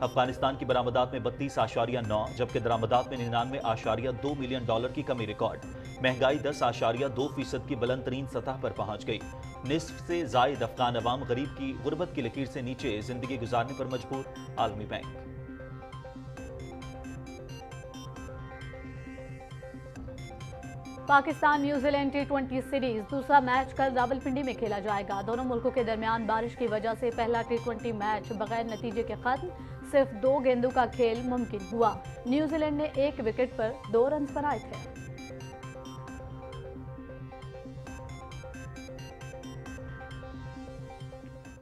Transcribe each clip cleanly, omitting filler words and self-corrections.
افغانستان کی برآمدات میں 32.9 جبکہ درآمدات میں 99.2 ملین ڈالر کی کمی ریکارڈ۔ مہنگائی 10.2% کی بلند ترین سطح پر پہنچ گئی۔ نصف سے زائد افغان عوام غریب کی غربت کی لکیر سے نیچے زندگی گزارنے پر مجبور۔ عالمی bank. Pakistan New Zealand T20 series دوسرا میچ کل راولپنڈی میں کھیلا جائے گا۔ دونوں ملکوں کے درمیان بارش کی وجہ سے پہلا T20 میچ بغیر نتیجے کے ختم، صرف 2 گیندوں کا کھیل ممکن ہوا۔ نیوزی لینڈ نے 1 وکٹ پر 2 رنز بنائے تھے۔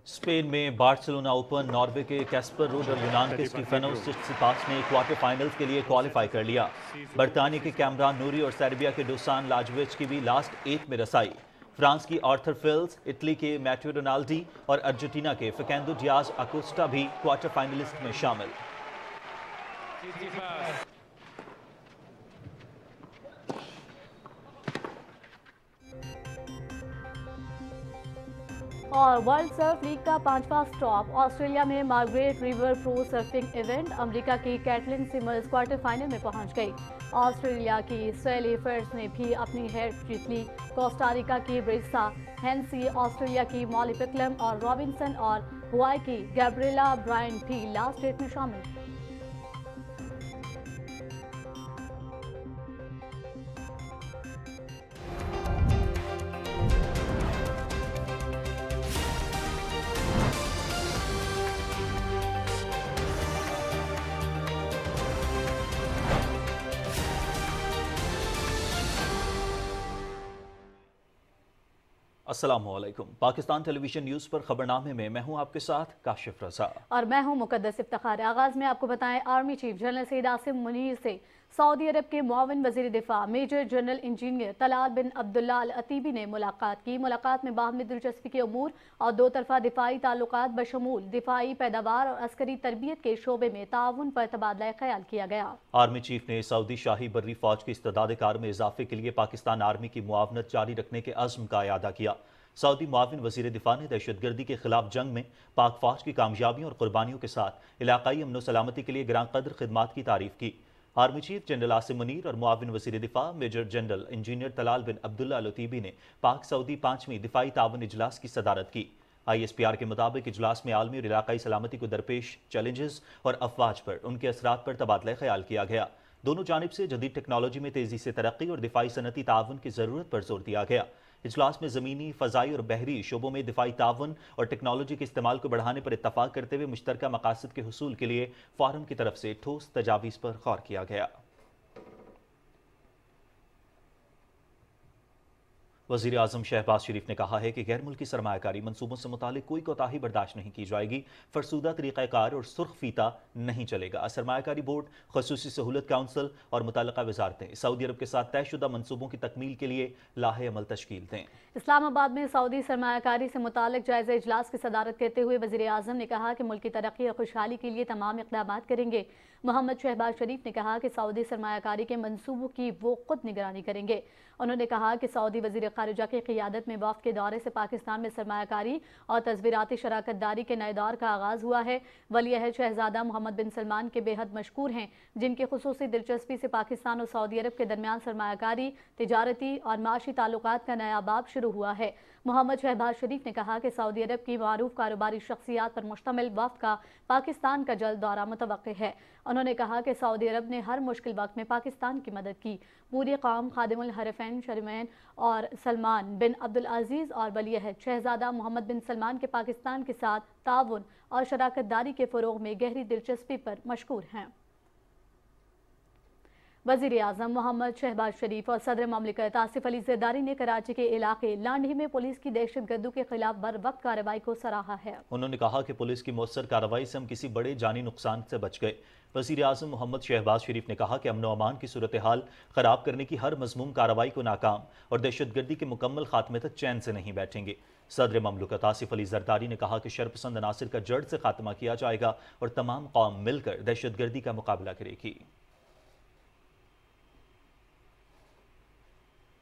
اسپین میں بارسلونا اوپن، ناروے کے کیسپر رود اور یونان کے اسٹیفانوس سٹسپاس نے کوارٹر فائنلز کے لیے کوالیفائی کر لیا۔ برطانیہ کے کیمران نوری اور سربیا کے ڈوسان لاجویچ کی بھی لاسٹ 8 میں رسائی۔ فرانس کی آرتھر فیلز، اٹلی کے میٹیو رونالڈی اور ارجنٹینا کے فیکینڈو ڈیاز اکوسٹا بھی کوارٹر فائنلسٹ میں شامل۔ اور ورلڈ سرف لیگ کا 5واں سٹاپ آسٹریلیا میں مارگریٹ ریور پرو سرفنگ ایونٹ، امریکہ کی کیٹلن سیمرز کوارٹر فائنل میں پہنچ گئی۔ آسٹریلیا کی سیلی فرس نے بھی اپنی ہیٹ جیت لی۔ کوسٹاریکا کی بریسا ہینسی، آسٹریلیا کی مالی پکلم اور رابنسن اور ہوائی کی گیبریلا برائن بھی لاسٹ 8 میں شامل۔ السلام علیکم۔ پاکستان ٹیلی ویژن نیوز پر خبرنامے میں میں ہوں آپ کے ساتھ کاشف رضا اور میں ہوں مقدس افتخار۔ آغاز میں آپ کو بتائیں، army chief general Syed Asim Munir سے سعودی عرب کے معاون وزیر دفاع میجر جنرل انجینئر طلال بن عبداللہ العتیبی نے ملاقات کی۔ ملاقات میں باہمی دلچسپی کے امور اور 2 طرفہ دفاعی تعلقات بشمول دفاعی پیداوار اور عسکری تربیت کے شعبے میں تعاون پر تبادلہ خیال کیا گیا۔ آرمی چیف نے سعودی شاہی بری فوج کی استعداد کار میں اضافے کے لیے پاکستان آرمی کی معاونت جاری رکھنے کے عزم کا اعادہ کیا۔ سعودی معاون وزیر دفاع نے دہشت گردی کے خلاف جنگ میں پاک فوج کی کامیابیوں اور قربانیوں کے ساتھ علاقائی امن و سلامتی کے لیے گراں قدر خدمات کی تعریف کی۔ Army chief general Asim Munir اور معاون وزیر دفاع میجر جنرل انجینئر طلال بن عبداللہ العتیبی نے پاک سعودی 5ویں دفاعی تعاون اجلاس کی صدارت کی۔ ISPR کے مطابق اجلاس میں عالمی اور علاقائی سلامتی کو درپیش چیلنجز اور افواج پر ان کے اثرات پر تبادلہ خیال کیا گیا۔ دونوں جانب سے جدید ٹیکنالوجی میں تیزی سے ترقی اور دفاعی صنعتی تعاون کی ضرورت پر زور دیا گیا۔ اجلاس میں زمینی، فضائی اور بحری شعبوں میں دفاعی تعاون اور ٹیکنالوجی کے استعمال کو بڑھانے پر اتفاق کرتے ہوئے مشترکہ مقاصد کے حصول کے لیے فورم کی طرف سے ٹھوس تجاویز پر غور کیا گیا۔ وزیر اعظم شہباز شریف نے کہا ہے کہ غیر ملکی سرمایہ کاری منصوبوں سے متعلق کوئی کوتاہی برداشت نہیں کی جائے گی۔ فرسودہ طریقہ کار اور سرخ فیتہ نہیں چلے گا۔ سرمایہ کاری بورڈ، خصوصی سہولت کونسل اور متعلقہ وزارتیں سعودی عرب کے ساتھ طے شدہ منصوبوں کی تکمیل کے لیے لاہے عمل تشکیل دیں۔ اسلام آباد میں سعودی سرمایہ کاری سے متعلق جائزہ اجلاس کی صدارت کرتے ہوئے وزیر اعظم نے کہا کہ ملکی ترقی اور خوشحالی کے لیے تمام اقدامات کریں گے۔ محمد شہباز شریف نے کہا کہ سعودی سرمایہ کاری کے منصوبوں کی وہ خود نگرانی کریں گے۔ انہوں نے کہا کہ سعودی وزیر خارجہ کی قیادت میں وفد کے دورے سے پاکستان میں سرمایہ کاری اور تصویراتی شراکت داری کے نئے دور کا آغاز ہوا ہے۔ ولی عہد شہزادہ محمد بن سلمان کے بے حد مشکور ہیں، جن کی خصوصی دلچسپی سے پاکستان اور سعودی عرب کے درمیان سرمایہ کاری، تجارتی اور معاشی تعلقات کا نیا باب شروع ہوا ہے۔ محمد شہباز شریف نے کہا کہ سعودی عرب کی معروف کاروباری شخصیات پر مشتمل وفد کا پاکستان کا جلد دورہ متوقع ہے۔ انہوں نے کہا کہ سعودی عرب نے ہر مشکل وقت میں پاکستان کی مدد کی۔ پوری قوم خادم الحرمین شریفین اور سلمان بن عبدالعزیز اور ولی عہد شہزادہ محمد بن سلمان کے پاکستان کے ساتھ تعاون اور شراکت داری کے فروغ میں گہری دلچسپی پر مشکور ہیں۔ وزیر اعظم محمد شہباز شریف اور صدر مملکت آصف علی زرداری نے کراچی کے علاقے لانڈھی میں پولیس کی دہشت گردوں کے خلاف بر وقت کارروائی کو سراہا ہے۔ انہوں نے کہا کہ پولیس کی مؤثر کارروائی سے ہم کسی بڑے جانی نقصان سے بچ گئے۔ وزیر اعظم محمد شہباز شریف نے کہا کہ امن و امان کی صورتحال خراب کرنے کی ہر مذموم کارروائی کو ناکام اور دہشت گردی کے مکمل خاتمے تک چین سے نہیں بیٹھیں گے۔ صدر مملکت آصف علی زرداری نے کہا کہ شرپسند عناصر کا جڑ سے خاتمہ کیا جائے گا اور تمام قوم مل کر دہشت گردی کا مقابلہ کرے گی۔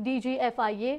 DGFIA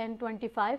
N25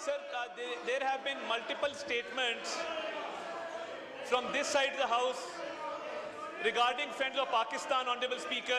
Sir, there have been multiple statements from this side of the House regarding Friends of Pakistan, Honorable Speaker.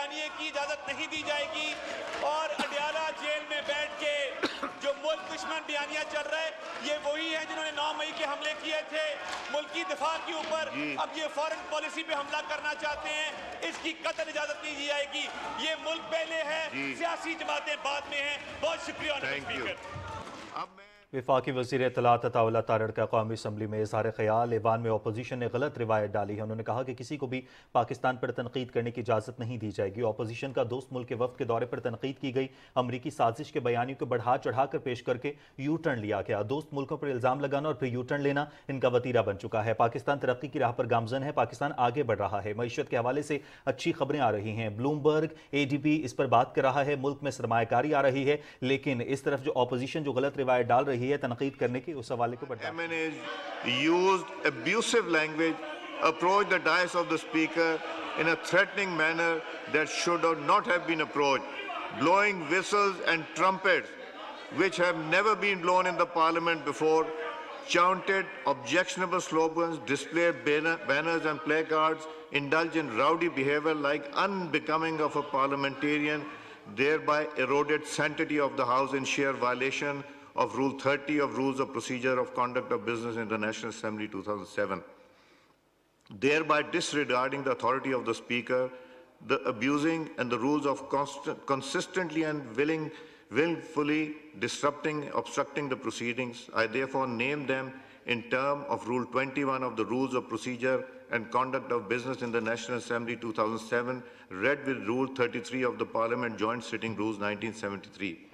بیانیے کی اجازت نہیں دی جائے گی اور اڈیالہ جیل میں بیٹھ کے جو ملک دشمن بیانیہ چل رہا ہے یہ وہی ہیں جنہوں نے 9 مئی کے حملے کیے تھے ملکی دفاع کے اوپر اب یہ فارن پالیسی پہ حملہ کرنا چاہتے ہیں اس کی قطعاً اجازت نہیں دی جائے گی یہ ملک پہلے ہے سیاسی جماعتیں بعد میں ہیں بہت شکریہ اسپیکر وفاقی وزیر اطلاعات عطا اللہ تارڑ کا قومی اسمبلی میں اظہار خیال ایوان میں اپوزیشن نے غلط روایت ڈالی ہے انہوں نے کہا کہ کسی کو بھی پاکستان پر تنقید کرنے کی اجازت نہیں دی جائے گی اپوزیشن کا دوست ملک کے وفد کے دورے پر تنقید کی گئی امریکی سازش کے بیانیوں کو بڑھا چڑھا کر پیش کر کے یو ٹرن لیا گیا دوست ملکوں پر الزام لگانا اور پھر یو ٹرن لینا ان کا وتیرہ بن چکا ہے پاکستان ترقی کی راہ پر گامزن ہے پاکستان آگے بڑھ رہا ہے معیشت کے حوالے سے اچھی خبریں آ رہی ہیں بلومبرگ ADP اس پر بات کر رہا ہے ملک میں سرمایہ کاری آ رہی ہے لیکن اس طرف جو اپوزیشن جو غلط روایت ڈال رہی ہے تنقید کرنے کی اس حوالے کو بڑھا MNAs used abusive language, approached the dais of the speaker in a threatening manner that should not have been approached, blowing whistles and trumpets which have never been blown in the parliament before, chanted objectionable slogans, displayed banners and placards, indulged in rowdy behavior like unbecoming of a parliamentarian, thereby eroded sanctity of the House in sheer violation of Rule 30 of Rules of Procedure of Conduct of Business in the National Assembly 2007, thereby disregarding the authority of the Speaker, the abusing and the rules of consistently and willfully obstructing the proceedings. I therefore name them in terms of Rule 21 of the Rules of Procedure and Conduct of Business in the National Assembly 2007, read with Rule 33 of the Parliament Joint Sitting Rules 1973.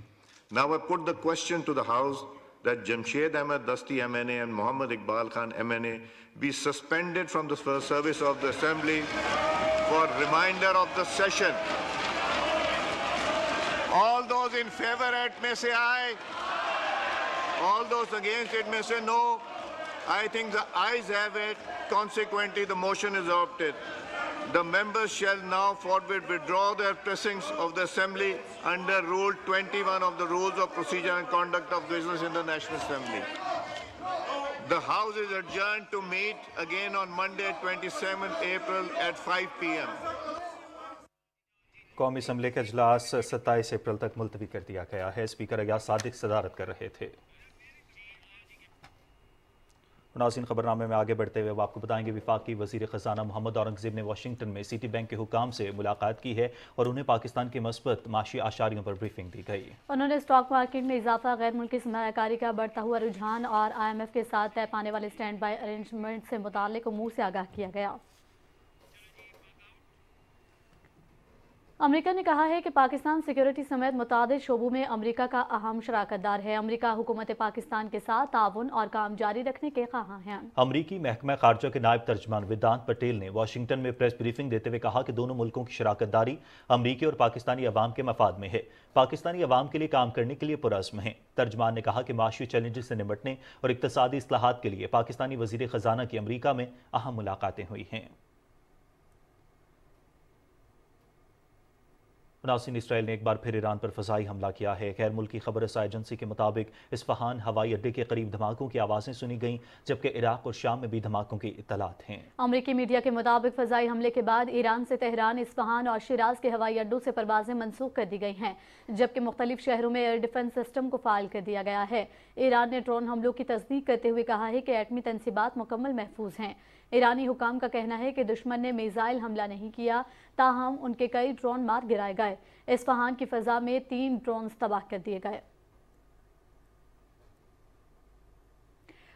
Now I put the question to the House that Jamshed Ahmed Dasti MNA and Muhammad Iqbal Khan MNA be suspended from the service of the Assembly for reminder of the session. All those in favor it may say aye. All those against it may say no. I think the ayes have it. Consequently, the motion is adopted. The members shall now forthwith withdraw their pressings of the Assembly under Rule 21 of the Rules of Procedure and Conduct of Business in the National Assembly. The House is adjourned to meet again on Monday, 27th April at 5 p.m. قومی assembly کا اجلاس 27 April تک ملتوی کر دیا گیا ہے speaker Ayaz Sadiq صدارت کر رہے تھے ناظرین خبرنامے میں آگے بڑھتے ہوئے آپ کو بتائیں گے وفاقی وزیر خزانہ محمد اورنگزیب نے واشنگٹن میں سٹی بینک کے حکام سے ملاقات کی ہے اور انہیں پاکستان کے مثبت معاشی اشاریوں پر بریفنگ دی گئی انہوں نے اسٹاک مارکیٹ میں اضافہ غیر ملکی سرمایہ کاری کا بڑھتا ہوا رجحان اور IMF کے ساتھ طے پانے والے سٹینڈ بائی ارینجمنٹ سے متعلق امور سے آگاہ کیا گیا امریکہ نے کہا ہے کہ پاکستان سیکیورٹی سمیت متعدد شعبوں میں امریکہ کا اہم شراکت دار ہے امریکہ حکومت پاکستان کے ساتھ تعاون اور کام جاری رکھنے کے خواہاں ہیں امریکی محکمہ خارجہ کے نائب ترجمان ویدانت پٹیل نے واشنگٹن میں پریس بریفنگ دیتے ہوئے کہا کہ دونوں ملکوں کی شراکت داری امریکی اور پاکستانی عوام کے مفاد میں ہے پاکستانی عوام کے لیے کام کرنے کے لیے پرعزم ہیں ترجمان نے کہا کہ معاشی چیلنجز سے نمٹنے اور اقتصادی اصلاحات کے لیے پاکستانی وزیر خزانہ کی امریکہ میں اہم ملاقاتیں ہوئی ہیں ناظرین اسرائیل نے ایک بار پھر ایران پر فضائی حملہ کیا ہے غیر ملکی خبر رساں ایجنسی کے مطابق اصفہان ہوائی اڈے کے قریب دھماکوں کی آوازیں سنی گئیں جبکہ عراق اور شام میں بھی دھماکوں کی اطلاعات ہیں امریکی میڈیا کے مطابق فضائی حملے کے بعد ایران سے تہران اصفہان اور شیراز کے ہوائی اڈوں سے پروازیں منسوخ کر دی گئی ہیں جبکہ مختلف شہروں میں ایئر ڈیفنس سسٹم کو فعال کر دیا گیا ہے ایران نے ڈرون حملوں کی تصدیق کرتے ہوئے کہا ہے کہ ایٹمی تنصیبات مکمل محفوظ ہیں ایرانی حکام کا کہنا ہے کہ دشمن نے میزائل حملہ نہیں کیا تاہم ان کے کئی ڈرون مار گرائے گئے اصفہان کی فضا میں 3 ڈرونز تباہ کر دیے گئے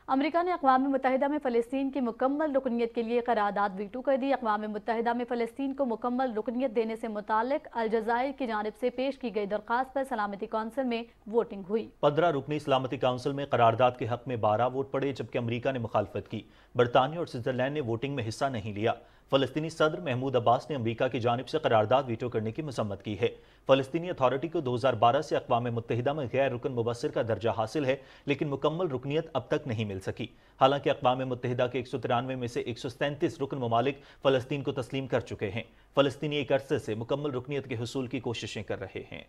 امریکہ نے اقوام متحدہ میں فلسطین کی مکمل رکنیت کے لیے قرارداد ویٹو کر دی اقوام متحدہ میں فلسطین کو مکمل رکنیت دینے سے متعلق الجزائر کی جانب سے پیش کی گئی درخواست پر سلامتی کونسل میں ووٹنگ ہوئی 15 رکنی سلامتی کونسل میں قرارداد کے حق میں 12 ووٹ پڑے جبکہ امریکہ نے مخالفت کی برطانیہ اور سوئٹزرلینڈ نے ووٹنگ میں حصہ نہیں لیا فلسطینی صدر محمود عباس نے امریکہ کی جانب سے قرارداد ویٹو کرنے کی مذمت کی ہے فلسطینی اتھارٹی کو 2012 سے اقوام متحدہ میں غیر رکن مبصر کا درجہ حاصل ہے لیکن مکمل رکنیت اب تک نہیں مل سکی حالانکہ اقوام متحدہ کے 193 میں سے 137 رکن ممالک فلسطین کو تسلیم کر چکے ہیں فلسطینی ایک عرصے سے مکمل رکنیت کے حصول کی کوششیں کر رہے ہیں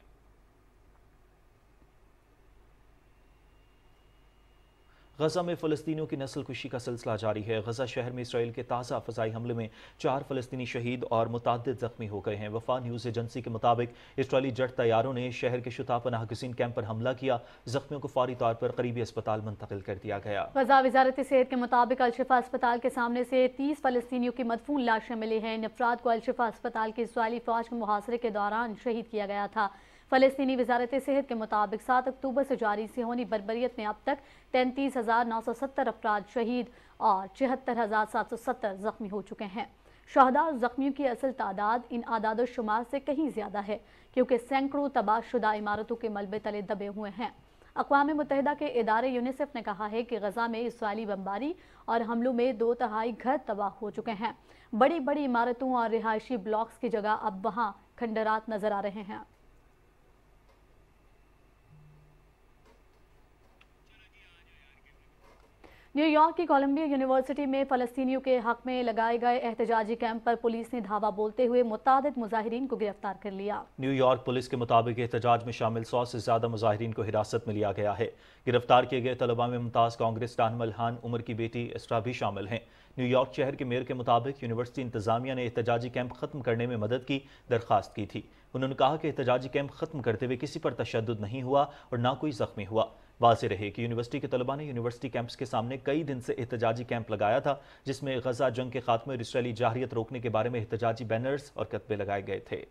غزہ میں فلسطینیوں کی نسل کشی کا سلسلہ جاری ہے۔ غزہ شہر میں اسرائیل کے تازہ فضائی حملے میں 4 فلسطینی شہید اور متعدد زخمی ہو گئے ہیں۔ وفا نیوز ایجنسی کے مطابق اسرائیلی جٹ طیاروں نے شہر کے شتا پناہ گزین کیمپ پر حملہ کیا۔ زخمیوں کو فوری طور پر قریبی اسپتال منتقل کر دیا گیا۔ غزہ وزارت صحت کے مطابق الشفا اسپتال کے سامنے سے 30 فلسطینیوں کی مدفون لاشیں ملی ہیں۔ ان افراد کو الشفا اسپتال کی اسرائیلی فوج کے محاصرے کے دوران شہید کیا گیا تھا۔ فلسطینی وزارت صحت کے مطابق 7 اکتوبر سے جاری صہیونی بربریت میں اب تک 33,970 افراد شہید اور 74,770 زخمی ہو چکے ہیں۔ شہداء اور زخمیوں کی اصل تعداد ان اعداد و شمار سے کہیں زیادہ ہے، کیونکہ سینکڑوں تباہ شدہ عمارتوں کے ملبے تلے دبے ہوئے ہیں۔ اقوام متحدہ کے ادارے یونیسیف نے کہا ہے کہ غزہ میں اسرائیلی بمباری اور حملوں میں 2/3 گھر تباہ ہو چکے ہیں۔ بڑی بڑی عمارتوں اور رہائشی بلاکس کی جگہ اب وہاں کھنڈرات نظر آ رہے ہیں۔ نیو یارک کی کولمبیا یونیورسٹی میں فلسطینیوں کے حق میں لگائے گئے احتجاجی کیمپ پر پولیس نے دھاوا بولتے ہوئے متعدد مظاہرین کو گرفتار کر لیا۔ نیو یارک پولیس کے مطابق احتجاج میں شامل 100 سے زیادہ مظاہرین کو حراست میں لیا گیا ہے۔ گرفتار کیے گئے طلباء میں ممتاز کانگریس رہنما الہان عمر کی بیٹی اسرا بھی شامل ہیں۔ نیو یارک شہر کے میئر کے مطابق یونیورسٹی انتظامیہ نے احتجاجی کیمپ ختم کرنے میں مدد کی درخواست کی تھی۔ انہوں نے کہا کہ احتجاجی کیمپ ختم کرتے ہوئے کسی پر تشدد نہیں ہوا اور نہ کوئی زخمی ہوا۔ واضح رہے کہ یونیورسٹی کے طلباء نے یونیورسٹی کیمپس کے سامنے کئی دن سے احتجاجی کیمپ لگایا تھا، جس میں غزہ جنگ کے خاتمے اور اسرائیلی جارحیت روکنے کے بارے میں احتجاجی بینرز اور کتبے لگائے گئے تھے۔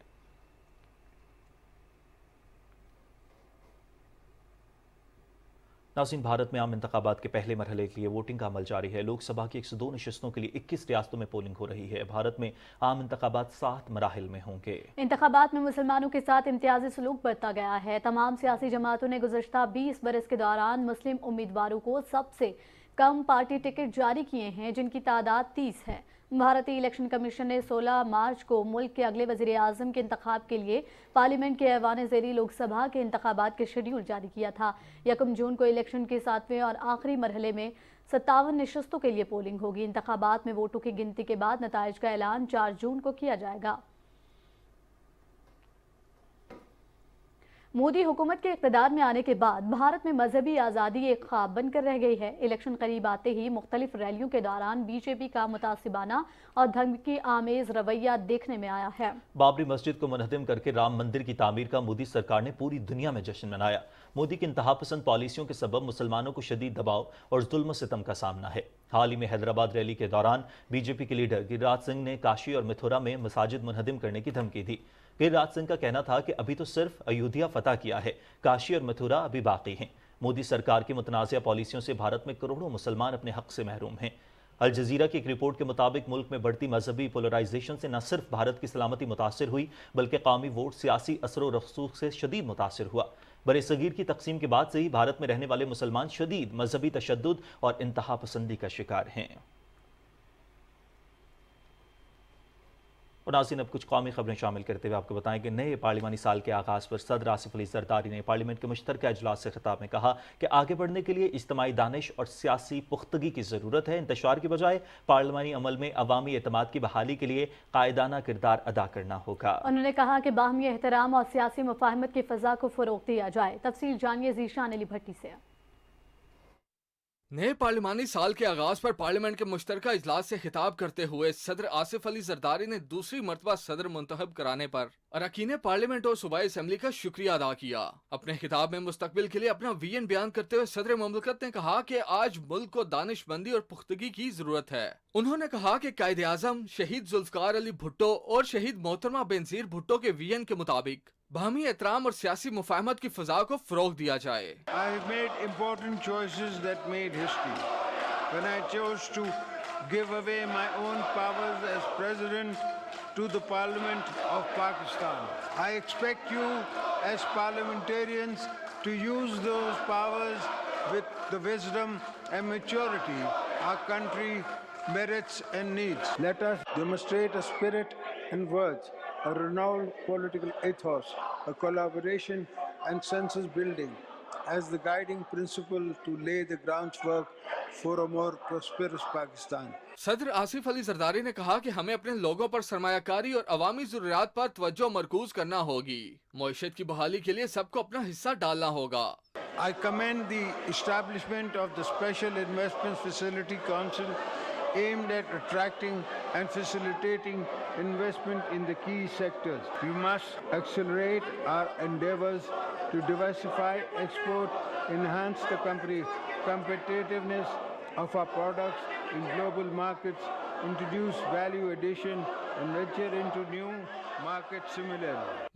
ناظرین، بھارت میں عام انتخابات کے پہلے مرحلے کے لیے ووٹنگ کا عمل جاری ہے۔ لوک سبھا کی 102 نشستوں کے لیے 21 ریاستوں میں پولنگ ہو رہی ہے۔ بھارت میں عام انتخابات 7 مراحل میں ہوں گے۔ انتخابات میں مسلمانوں کے ساتھ امتیازی سلوک برتا گیا ہے۔ تمام سیاسی جماعتوں نے گزشتہ 20 برس کے دوران مسلم امیدواروں کو سب سے کم پارٹی ٹکٹ جاری کیے ہیں، جن کی تعداد 30 ہے۔ بھارتی الیکشن کمیشن نے 16 مارچ کو ملک کے اگلے وزیر اعظم کے انتخاب کے لیے پارلیمنٹ کے ایوان زیریں لوک سبھا کے انتخابات کے شیڈول جاری کیا تھا۔ 1 جون کو الیکشن کے 7ویں اور آخری مرحلے میں 57 نشستوں کے لیے پولنگ ہوگی۔ انتخابات میں ووٹوں کی گنتی کے بعد نتائج کا اعلان 4 جون کو کیا جائے گا۔ مودی حکومت کے اقتدار میں آنے کے بعد بھارت میں مذہبی آزادی ایک خواب بن کر رہ گئی ہے۔ الیکشن قریب آتے ہی مختلف ریلیوں کے دوران بی جے پی کا متعصبانہ اور دھمکی آمیز رویہ دیکھنے میں آیا ہے۔ بابری مسجد کو منہدم کر کے رام مندر کی تعمیر کا مودی سرکار نے پوری دنیا میں جشن منایا۔ مودی کی انتہا پسند پالیسیوں کے سبب مسلمانوں کو شدید دباؤ اور ظلم و ستم کا سامنا ہے۔ حال ہی میں حیدرآباد ریلی کے دوران بی جے پی کے لیڈر گریراج سنگھ نے کاشی اور متھرا میں مساجد منہدم کرنے کی دھمکی دی۔ گریراج سنگھ کا کہنا تھا کہ ابھی تو صرف ایودھیا فتح کیا ہے، کاشی اور متھرا ابھی باقی ہیں۔ مودی سرکار کی متنازع پالیسیوں سے بھارت میں کروڑوں مسلمان اپنے حق سے محروم ہیں۔ الجزیرہ کی ایک رپورٹ کے مطابق ملک میں بڑھتی مذہبی پولرائزیشن سے نہ صرف بھارت کی سلامتی متاثر ہوئی، بلکہ قومی ووٹ سیاسی اثر و رسوخ سے شدید متاثر ہوا۔ برِ صغیر کی تقسیم کے بعد سے ہی بھارت میں رہنے والے مسلمان شدید مذہبی تشدد اور انتہا پسندی کا شکار ہیں۔ اور ناظرین، اب کچھ قومی خبریں شامل کرتے ہوئے آپ کو بتائیں کہ نئے پارلیمانی سال کے آغاز پر صدر آصف علی زرداری نے پارلیمنٹ کے مشترکہ اجلاس سے خطاب میں کہا کہ آگے بڑھنے کے لیے اجتماعی دانش اور سیاسی پختگی کی ضرورت ہے۔ انتشار کی بجائے پارلیمانی عمل میں عوامی اعتماد کی بحالی کے لیے قائدانہ کردار ادا کرنا ہوگا۔ انہوں نے کہا کہ باہمی احترام اور سیاسی مفاہمت کی فضا کو فروغ دیا جائے۔ تفصیل جانیے ذیشان علی بھٹی سے۔ نئے پارلیمانی سال کے آغاز پر پارلیمنٹ کے مشترکہ اجلاس سے خطاب کرتے ہوئے صدر آصف علی زرداری نے دوسری مرتبہ صدر منتخب کرانے پر اراکین پارلیمنٹ اور صوبائی اسمبلی کا شکریہ ادا کیا۔ اپنے خطاب میں مستقبل کے لیے اپنا ویژن بیان کرتے ہوئے صدر مملکت نے کہا کہ آج ملک کو دانش مندی اور پختگی کی ضرورت ہے۔ انہوں نے کہا کہ قائد اعظم شہید ذوالفقار علی بھٹو اور شہید محترمہ بینظیر بھٹو کے ویژن کے مطابق باہمی احترام اور سیاسی مفاہمت کی فضا کو فروغ دیا جائے۔ I made important choices that made history. When I chose to give away my own powers as president to the Parliament of Pakistan. I expect you as parliamentarians to use those powers with the wisdom and maturity our country merits and needs. Let us demonstrate a spirit and words, a renowned political ethos, a collaboration and census building as the guiding principle to lay the groundwork for a more prosperous Pakistan. صدر آصف علی زرداری نے کہا کہ ہمیں اپنے لوگوں پر سرمایہ کاری اور عوامی ضروریات پر توجہ مرکوز کرنا ہوگی۔ معیشت کی بحالی کے لیے سب کو اپنا حصہ ڈالنا ہوگا۔ I commend the establishment of the Special Investments Facility Council aimed at attracting and facilitating investment in the key sectors. We must accelerate our endeavors to diversify, export, enhance the competitiveness of our products in global markets, introduce value addition, and venture into new markets similarly.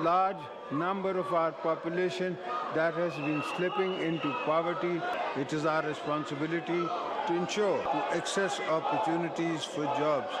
Large number of our population that has been slipping into poverty. It is our responsibility to ensure to access opportunities for jobs.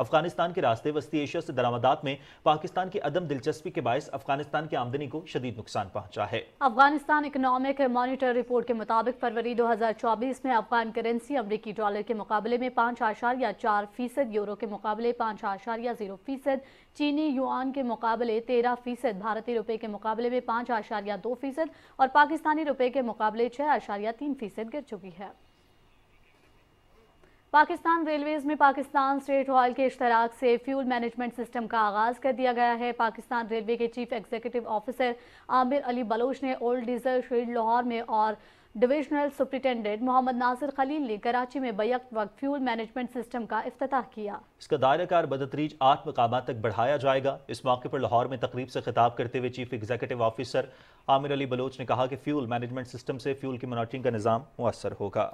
Afghanistan کے راستے وسطی Asia سے درآمدات میں پاکستان کی عدم دلچسپی کے باعث افغانستان کی آمدنی کو شدید نقصان پہنچا ہے۔ افغانستان اکنامک مانیٹر رپورٹ کے مطابق فروری 2024 میں افغان کرنسی امریکی ڈالر کے مقابلے میں 5.4%، یورو کے مقابلے 5.0%، چینی یوان کے مقابلے 13%، بھارتی روپے کے مقابلے میں 5.2% اور پاکستانی روپے کے مقابلے 6.3% گر چکی ہے۔ پاکستان ریلویز میں پاکستان اسٹیٹ آئل کے اشتراک سے فیول مینجمنٹ سسٹم کا آغاز کر دیا گیا ہے۔ پاکستان ریلوے کے چیف ایگزیکٹو آفیسر عامر علی بلوچ نے اولڈ ڈیزل شیلڈ لاہور میں اور ڈویژنل سپرنٹینڈنٹ محمد ناصر خلیل نے کراچی میں بیک وقت فیول مینجمنٹ سسٹم کا افتتاح کیا۔ اس کا دائرہ کار بتدریج 8 مقامات تک بڑھایا جائے گا۔ اس موقع پر لاہور میں تقریب سے خطاب کرتے ہوئے چیف ایگزیکٹو آفیسر عامر علی بلوچ نے کہا کہ فیول مینجمنٹ سسٹم سے فیول کی مانیٹرنگ کا نظام مؤثر ہوگا۔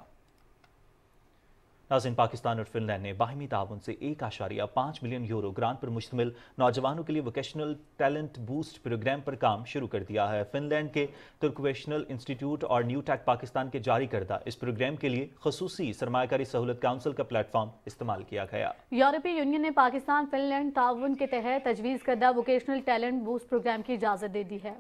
ناظرین، پاکستان اور فن لینڈ نے باہمی تعاون سے 1.5 ملین یورو گرانٹ پر مشتمل نوجوانوں کے لیے ووکیشنل ٹیلنٹ بوسٹ پروگرام پر کام شروع کر دیا ہے۔ فن لینڈ کے ترکویشنل انسٹیٹیوٹ اور نیو ٹیک پاکستان کے جاری کردہ اس پروگرام کے لیے خصوصی سرمایہ کاری سہولت کونسل کا پلیٹ فارم استعمال کیا گیا۔ یورپی یونین نے پاکستان فن لینڈ تعاون کے تحت تجویز کردہ ووکیشنل ٹیلنٹ بوسٹ پروگرام کی اجازت دے دی ہے۔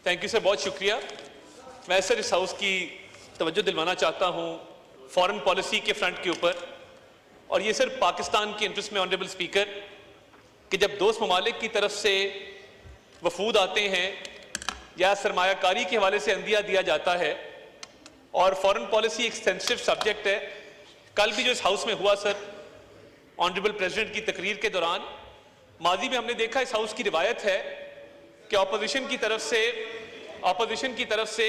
تھینک یو سر، بہت شکریہ۔ میں سر اس ہاؤس کی توجہ دلوانا چاہتا ہوں فارن پالیسی کے فرنٹ کے اوپر، اور یہ سر پاکستان کے انٹرسٹ میں آنریبل اسپیکر کہ جب دوست ممالک کی طرف سے وفود آتے ہیں یا سرمایہ کاری کے حوالے سے عندیہ دیا جاتا ہے، اور فارن پالیسی ایک سینسٹیو سبجیکٹ ہے۔ کل بھی جو اس ہاؤس میں ہوا سر آنریبل پریزیڈنٹ کی تقریر کے دوران، ماضی میں ہم نے دیکھا اس ہاؤس کی روایت ہے کہ اپوزیشن کی طرف سے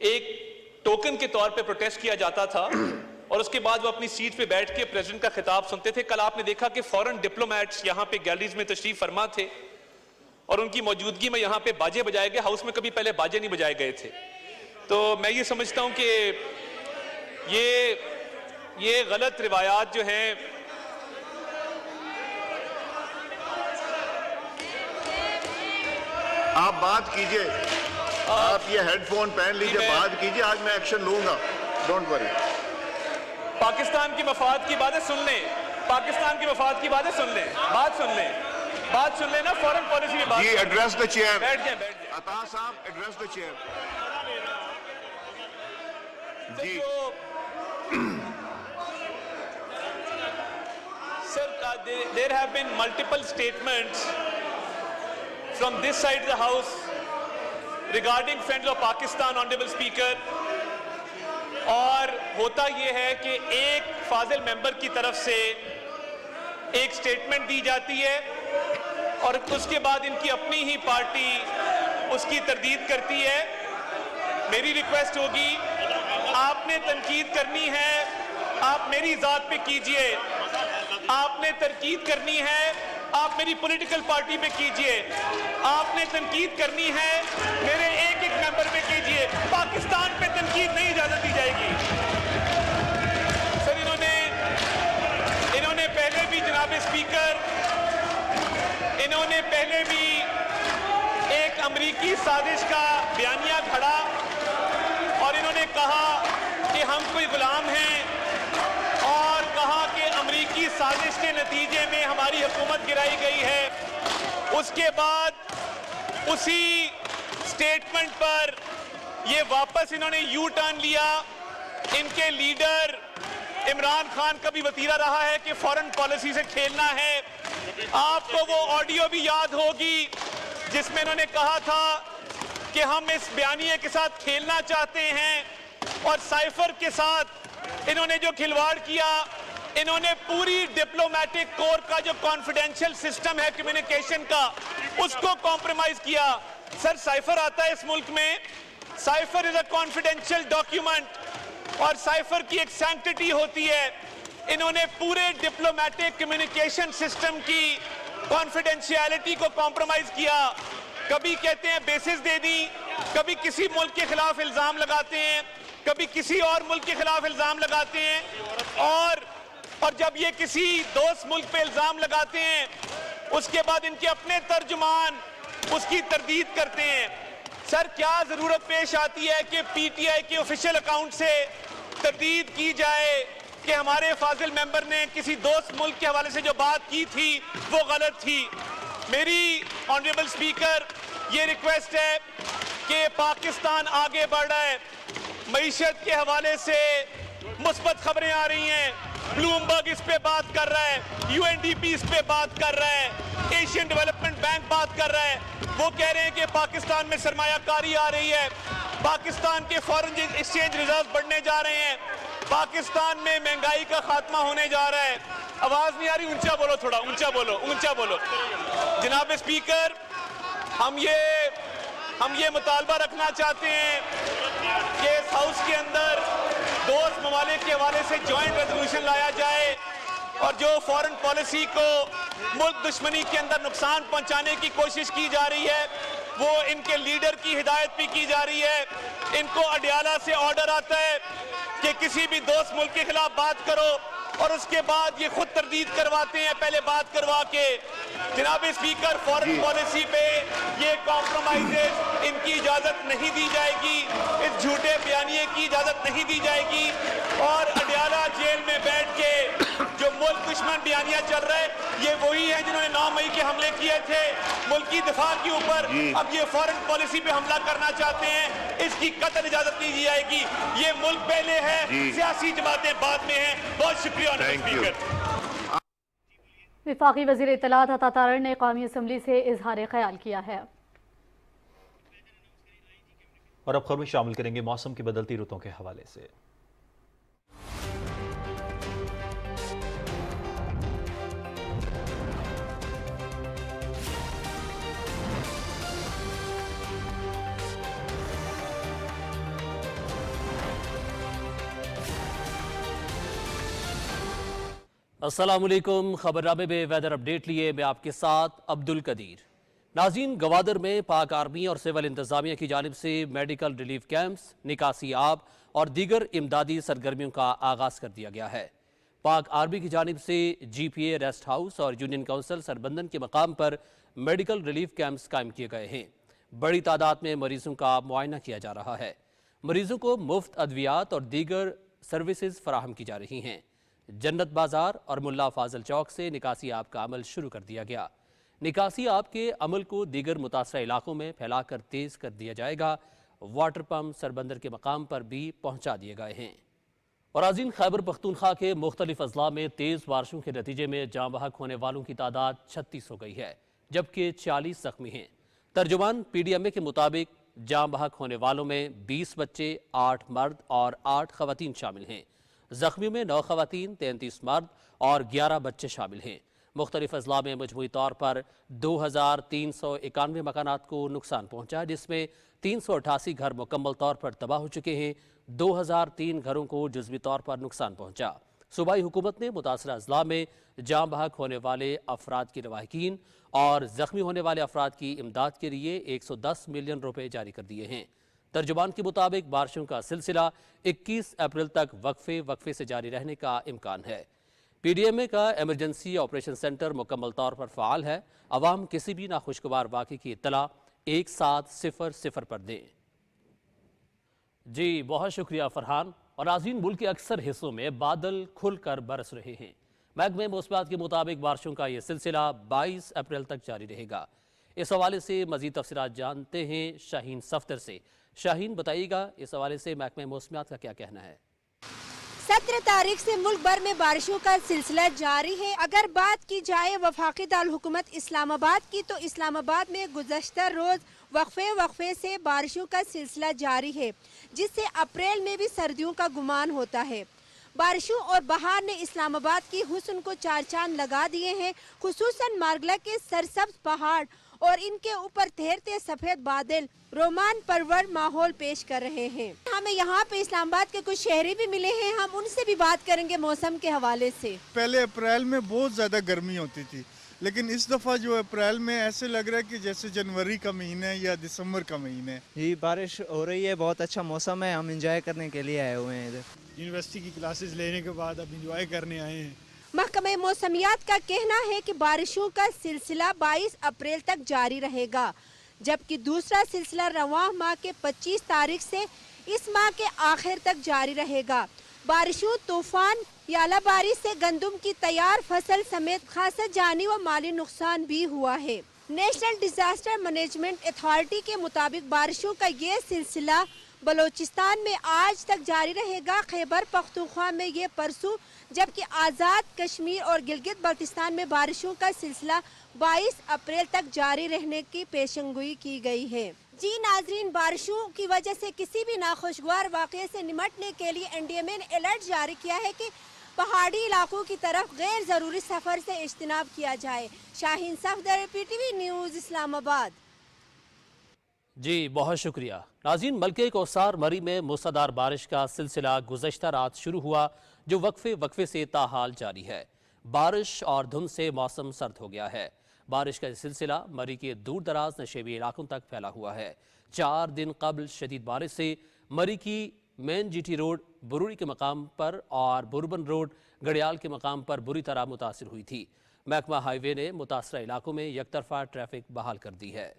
ایک ٹوکن کے طور پہ پروٹیسٹ کیا جاتا تھا، اور اس کے بعد وہ اپنی سیٹ پہ بیٹھ کے پریزیڈنٹ کا خطاب سنتے تھے۔ کل آپ نے دیکھا کہ فورن ڈپلومیٹس یہاں پہ گیلریز میں تشریف فرما تھے، اور ان کی موجودگی میں یہاں پہ باجے بجائے گئے۔ ہاؤس میں کبھی پہلے باجے نہیں بجائے گئے تھے۔ تو میں یہ سمجھتا ہوں کہ یہ غلط روایات جو ہیں، آپ بات کیجئے، آپ یہ ہیڈ فون پہن لیجئے، بات کیجئے، آج میں ایکشن لوں گا، ڈونٹ وری۔ پاکستان کی مفاد کی باتیں سن لیں، پاکستان کی مفاد کی باتیں سن لیں، بات سن لیں نا، فورن پالیسی میں بات۔ جی ایڈریس دا چیئر، بیٹھ جائیں۔ عطا صاحب ایڈریس دا چیئر۔ جی sir, there have been multiple statements from this side of the house regarding friends of Pakistan, Honorable Speaker, اور ہوتا یہ ہے کہ ایک فاضل ممبر کی طرف سے ایک سٹیٹمنٹ دی جاتی ہے، اور اس کے بعد ان کی اپنی ہی پارٹی اس کی تردید کرتی ہے۔ میری ریکویسٹ ہوگی، آپ نے تنقید کرنی ہے آپ میری ذات پہ کیجئے، آپ نے تنقید کرنی ہے آپ میری پولیٹیکل پارٹی پہ کیجئے، آپ نے تنقید کرنی ہے میرے ایک ممبر پہ کیجئے، پاکستان پہ تنقید نہیں اجازت دی جائے گی۔ سر، انہوں نے پہلے بھی جناب اسپیکر، انہوں نے پہلے بھی ایک امریکی سازش کا بیانیہ گھڑا، اور انہوں نے کہا کہ ہم کوئی غلام ہیں، اور کہا کہ امریکی سازش کے نتیجے میں ہماری حکومت گرائی گئی ہے۔ اس کے بعد اسی سٹیٹمنٹ پر یہ واپس انہوں نے یو ٹرن لیا۔ ان کے لیڈر عمران خان کا بھی وتیرہ رہا ہے کہ فورن پالیسی سے کھیلنا ہے۔ آپ کو وہ آڈیو بھی یاد ہوگی جس میں انہوں نے کہا تھا کہ ہم اس بیانیے کے ساتھ کھیلنا چاہتے ہیں، اور سائفر کے ساتھ انہوں نے جو کھلواڑ کیا، انہوں نے پوری ڈپلومیٹک کور کا جو کانفیڈینشیل سسٹم ہے کمیونیکیشن کا، اس کو کمپرومائز کیا۔ سر، سائفر آتا ہے اس ملک میں، سائفر از اے کانفیڈینشیل ڈاکیومنٹ، اور سائفر کی ایک سینکٹیٹی ہوتی ہے۔ انہوں نے پورے ڈپلومیٹک کمیونیکیشن سسٹم کی کانفیڈینشیلٹی کو کمپرومائز کیا۔ کبھی کہتے ہیں بیسز دے دی، کبھی کسی ملک کے خلاف الزام لگاتے ہیں۔ کبھی کسی اور ملک کے خلاف الزام لگاتے ہیں اور جب یہ کسی دوست ملک پہ الزام لگاتے ہیں اس کے بعد ان کے اپنے ترجمان اس کی تردید کرتے ہیں. سر کیا ضرورت پیش آتی ہے کہ پی ٹی آئی کے آفیشیل اکاؤنٹ سے تردید کی جائے کہ ہمارے فاضل ممبر نے کسی دوست ملک کے حوالے سے جو بات کی تھی وہ غلط تھی. میری آنریبل اسپیکر یہ ریکویسٹ ہے کہ پاکستان آگے بڑھ رہا ہے, معیشت کے حوالے سے مثبت خبریں آ رہی ہیں, بلومبرگ اس پہ بات کر رہا ہے, یو این ڈی پی اس پہ بات کر رہا ہے, ایشین ڈیولپمنٹ بینک بات کر رہا ہے. وہ کہہ رہے ہیں کہ پاکستان میں سرمایہ کاری آ رہی ہے, پاکستان کے فارن ایکسچینج ریزرو بڑھنے جا رہے ہیں, پاکستان میں مہنگائی کا خاتمہ ہونے جا رہا ہے. آواز نہیں آ رہی, اونچا بولو, تھوڑا اونچا بولو, اونچا بولو. جناب اسپیکر, ہم یہ مطالبہ رکھنا چاہتے ہیں کہ اس ہاؤس کے اندر دوست ممالک کے حوالے سے جوائنٹ ریزولوشن لایا جائے اور جو فارن پالیسی کو ملک دشمنی کے اندر نقصان پہنچانے کی کوشش کی جا رہی ہے وہ ان کے لیڈر کی ہدایت بھی کی جا رہی ہے. ان کو اڈیالہ سے آرڈر آتا ہے کہ کسی بھی دوست ملک کے خلاف بات کرو اور اس کے بعد یہ خود تردید کرواتے ہیں پہلے بات کروا کے. جناب اسپیکر, فارن پالیسی پہ یہ کمپرومائزز ان کی اجازت نہیں دی جائے گی, اس جھوٹے بیانیے کی اجازت نہیں دی جائے گی. اور اڈیالہ جیل میں بیٹھ کے جو ملک دشمن بیانیہ چل رہا ہے یہ وہی ہے جنہوں نے 9 مئی کے حملے کیے تھے ملکی دفاع کے اوپر. اب یہ فارن پالیسی پہ حملہ کرنا چاہتے ہیں, اس کی قطعی اجازت نہیں دی جائے گی. یہ ملک پہلے ہے, سیاسی جماعتیں بعد میں ہیں. بہت شکریہ اسپیکر. وفاقی وزیر اطلاعات عطا طاہر نے قومی اسمبلی سے اظہار خیال کیا ہے. اور اب خبریں شامل کریں گے موسم کی بدلتی رتوں کے حوالے سے. السلام علیکم. خبرنامے میں ویدر اپڈیٹ لیے میں آپ کے ساتھ عبد القدیر. ناظرین, گوادر میں پاک آرمی اور سول انتظامیہ کی جانب سے میڈیکل ریلیف کیمپس, نکاسی آب اور دیگر امدادی سرگرمیوں کا آغاز کر دیا گیا ہے. پاک آرمی کی جانب سے جی پی اے ریسٹ ہاؤس اور یونین کونسل سربندن کے مقام پر میڈیکل ریلیف کیمپس قائم کیے گئے ہیں. بڑی تعداد میں مریضوں کا معائنہ کیا جا رہا ہے. مریضوں کو مفت ادویات اور دیگر سروسز فراہم کی جا رہی ہیں. جنت بازار اور ملا فاضل چوک سے نکاسی آب کا عمل شروع کر دیا گیا. نکاسی آب کے عمل کو دیگر متاثرہ علاقوں میں پھیلا کر تیز کر دیا جائے گا. واٹر پمپ سربندر کے مقام پر بھی پہنچا دیے گئے ہیں. اور عظیم خیبر پختونخوا کے مختلف اضلاع میں تیز بارشوں کے نتیجے میں جاں بحق ہونے والوں کی تعداد 36 ہو گئی ہے, جبکہ 40 زخمی ہیں. ترجمان پی ڈی ایم اے کے مطابق جاں بحق ہونے والوں میں 20 بچے, 8 مرد اور 8 خواتین شامل ہیں. زخمیوں میں 9 خواتین, 33 مرد اور 11 بچے شامل ہیں. مختلف اضلاع میں مجموعی طور پر 2391 مکانات کو نقصان پہنچا, جس میں 388 گھر مکمل طور پر تباہ ہو چکے ہیں. 2003 گھروں کو جزوی طور پر نقصان پہنچا. صوبائی حکومت نے متاثرہ اضلاع میں جاں بحق ہونے والے افراد کی رواحقین اور زخمی ہونے والے افراد کی امداد کے لیے 110 ملین روپے جاری کر دیے ہیں. ترجمان کے مطابق بارشوں کا سلسلہ 21 اپریل تک وقفے سے جاری رہنے کا امکان ہے. پی ڈی ایم اے کا ایمرجنسی آپریشن سینٹر مکمل طور پر فعال ہے. عوام کسی بھی ناخوشگوار واقعے کی اطلاع 1700 پر دیں. جی بہت شکریہ فرحان. اور ناظرین, ملک کے اکثر حصوں میں بادل کھل کر برس رہے ہیں. محکمہ موسمیات کے مطابق بارشوں کا یہ سلسلہ 22 اپریل تک جاری رہے گا. اس حوالے سے مزید تفصیلات جانتے ہیں شاہین صفدر سے. شاہین, بتائیے گا اس حوالے سے محکمہ موسمیات کا کیا کہنا ہے؟ 17 تاریخ سے ملک بھر میں بارشوں کا سلسلہ جاری ہے. اگر بات کی جائے وفاقی دارالحکومت اسلام آباد کی, تو اسلام آباد میں گزشتہ روز وقفے سے بارشوں کا سلسلہ جاری ہے, جس سے اپریل میں بھی سردیوں کا گمان ہوتا ہے. بارشوں اور بہار نے اسلام آباد کی حسن کو 4 چاند لگا دیے ہیں. خصوصاً مارگلہ کے سرسبز پہاڑ اور ان کے اوپر تھیرتے سفید بادل رومان پرور ماحول پیش کر رہے ہیں. ہمیں یہاں پہ اسلام آباد کے کچھ شہری بھی ملے ہیں, ہم ان سے بھی بات کریں گے موسم کے حوالے سے. پہلے اپریل میں بہت زیادہ گرمی ہوتی تھی, لیکن اس دفعہ جو اپریل میں ایسے لگ رہا ہے کہ جیسے جنوری کا مہینہ ہے یا دسمبر کا مہینہ ہے. جی بارش ہو رہی ہے, بہت اچھا موسم ہے, ہم انجوائے کرنے کے لیے آئے ہوئے ہیں ادھر. یونیورسٹی کی کلاسز لینے کے بعد اب انجوائے کرنے آئے ہیں. محکمہ موسمیات کا کہنا ہے کہ بارشوں کا سلسلہ 22 اپریل تک جاری رہے گا, جبکہ دوسرا سلسلہ رواں ماہ کے 25 تاریخ سے اس ماہ کے آخر تک جاری رہے گا. بارشوں, طوفان یا اعلی بارش سے گندم کی تیار فصل سمیت خاصا جانی و مالی نقصان بھی ہوا ہے. نیشنل ڈیزاسٹر مینجمنٹ اتھارٹی کے مطابق بارشوں کا یہ سلسلہ بلوچستان میں آج تک جاری رہے گا, خیبر پختونخوا میں یہ پرسوں, جبکہ آزاد کشمیر اور گلگت بلتستان میں بارشوں کا سلسلہ 22 اپریل تک جاری رہنے کی پیشنگوئی کی گئی ہے. جی ناظرین, بارشوں کی وجہ سے کسی بھی ناخوشگوار واقعے سے نمٹنے کے لیے NDMA نے الرٹ جاری کیا ہے کہ پہاڑی علاقوں کی طرف غیر ضروری سفر سے اجتناب کیا جائے. شاہین صفدر, PTV نیوز, اسلام آباد. جی بہت شکریہ ناظرین. ملکہ کوثر مری میں موسلادھار بارش کا سلسلہ گزشتہ رات شروع ہوا, جو وقفے سے تاحال جاری ہے. بارش اور دھند سے موسم سرد ہو گیا ہے. بارش کا سلسلہ مری کے دور دراز نشیبی علاقوں تک پھیلا ہوا ہے. 4 دن قبل شدید بارش سے مری کی مین GT روڈ بروری کے مقام پر اور بوربن روڈ گڑیال کے مقام پر بری طرح متاثر ہوئی تھی. محکمہ ہائی وے نے متاثرہ علاقوں میں یک طرفہ ٹریفک بحال کر دی ہے.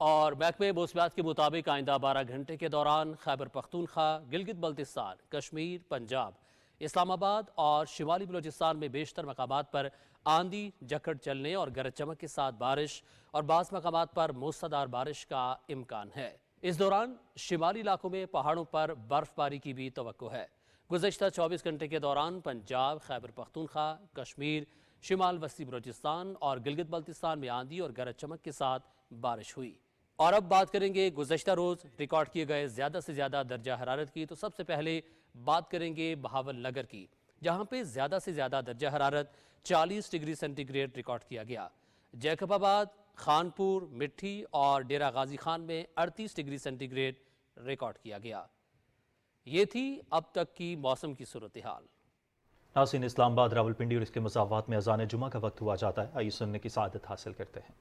اور محکمہ موسمیات کے مطابق آئندہ 12 گھنٹے کے دوران خیبر پختونخوا, گلگت بلتستان, کشمیر, پنجاب, اسلام آباد اور شمالی بلوچستان میں بیشتر مقامات پر آندھی جھکڑ چلنے اور گرج چمک کے ساتھ بارش اور بعض مقامات پر موسلادھار بارش کا امکان ہے. اس دوران شمالی علاقوں میں پہاڑوں پر برف باری کی بھی توقع ہے. گزشتہ 24 گھنٹے کے دوران پنجاب, خیبر پختونخوا, کشمیر, شمال وسطی بلوچستان اور گلگت بلتستان میں آندھی اور گرج چمک کے ساتھ بارش ہوئی. اور اب بات کریں گے گزشتہ روز ریکارڈ کیے گئے زیادہ سے زیادہ درجہ حرارت کی. تو سب سے پہلے بات کریں گے بہاول نگر کی, جہاں پہ زیادہ سے زیادہ درجہ حرارت 40 ڈگری سینٹی گریڈ ریکارڈ کیا گیا. جیکب آباد, خانپور, مٹھی اور ڈیرہ غازی خان میں 38 ڈگری سینٹی گریڈ ریکارڈ کیا گیا. یہ تھی اب تک کی موسم کی صورتحال. ناظرین, اسلام آباد, راولپنڈی اور اس کے مساوات میں اذان جمعہ کا وقت ہوا جاتا ہے. آئیے سننے کی سعادت حاصل کرتے ہیں.